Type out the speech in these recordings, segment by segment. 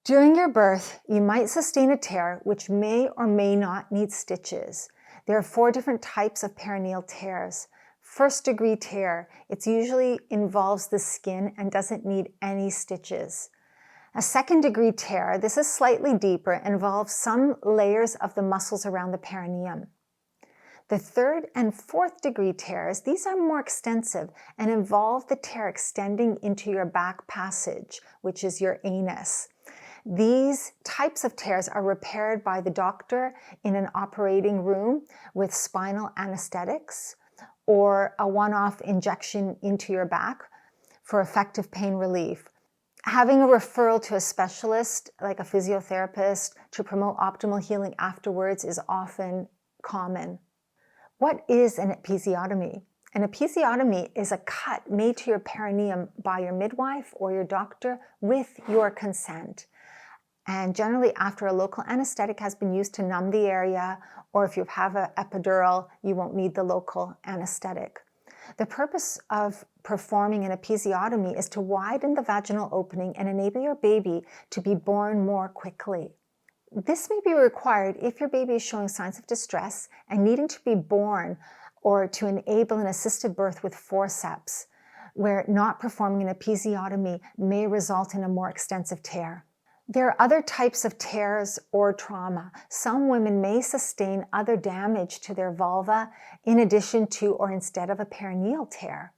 During your birth, you might sustain a tear which may or may not need stitches. There are 4 different types of perineal tears. First-degree tear, it usually involves the skin and doesn't need any stitches. A second-degree tear, this is slightly deeper and involves some layers of the muscles around the perineum. The 3rd and 4th degree tears, these are more extensive and involve the tear extending into your back passage, which is your anus. These types of tears are repaired by the doctor in an operating room with spinal anesthetics or a one-off injection into your back for effective pain relief. Having a referral to a specialist, like a physiotherapist, to promote optimal healing afterwards is often common. What is an episiotomy? An episiotomy is a cut made to your perineum by your midwife or your doctor with your consent. And generally after a local anesthetic has been used to numb the area, or if you have an epidural, you won't need the local anesthetic. The purpose of performing an episiotomy is to widen the vaginal opening and enable your baby to be born more quickly. This may be required if your baby is showing signs of distress and needing to be born, or to enable an assisted birth with forceps, where not performing an episiotomy may result in a more extensive tear. There are other types of tears or trauma. Some women may sustain other damage to their vulva in addition to or instead of a perineal tear.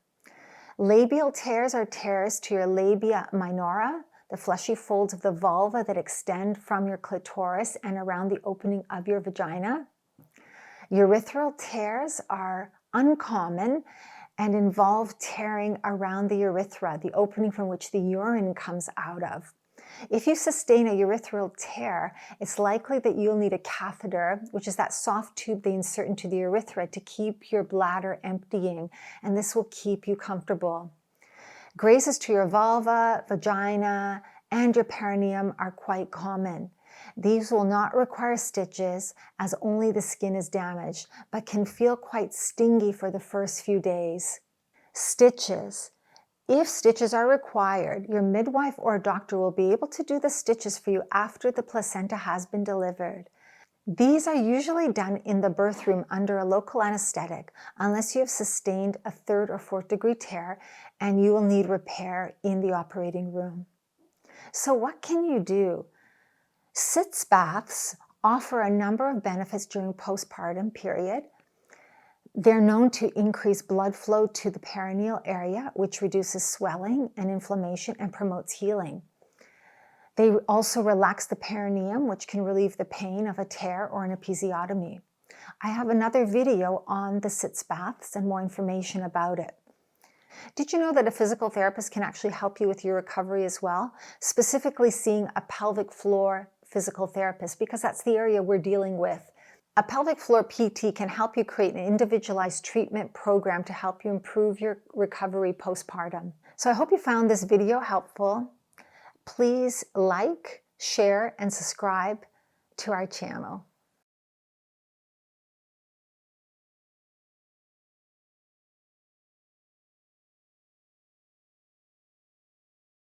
Labial tears are tears to your labia minora, the fleshy folds of the vulva that extend from your clitoris and around the opening of your vagina. Urethral tears are uncommon and involve tearing around the urethra, the opening from which the urine comes out of. If you sustain a urethral tear, it's likely that you'll need a catheter, which is that soft tube they insert into the urethra to keep your bladder emptying, and this will keep you comfortable. Grazes to your vulva, vagina, and your perineum are quite common. These will not require stitches as only the skin is damaged, but can feel quite stingy for the first few days. Stitches. If stitches are required, your midwife or doctor will be able to do the stitches for you after the placenta has been delivered. These are usually done in the birth room under a local anesthetic, unless you have sustained a 3rd or 4th degree tear and you will need repair in the operating room. So what can you do? Sitz baths offer a number of benefits during postpartum period. They're known to increase blood flow to the perineal area, which reduces swelling and inflammation and promotes healing. They also relax the perineum, which can relieve the pain of a tear or an episiotomy. I have another video on the sitz baths and more information about it. Did you know that a physical therapist can actually help you with your recovery as well? Specifically seeing a pelvic floor physical therapist, because that's the area we're dealing with. A pelvic floor PT can help you create an individualized treatment program to help you improve your recovery postpartum. So I hope you found this video helpful. Please like, share, and subscribe to our channel.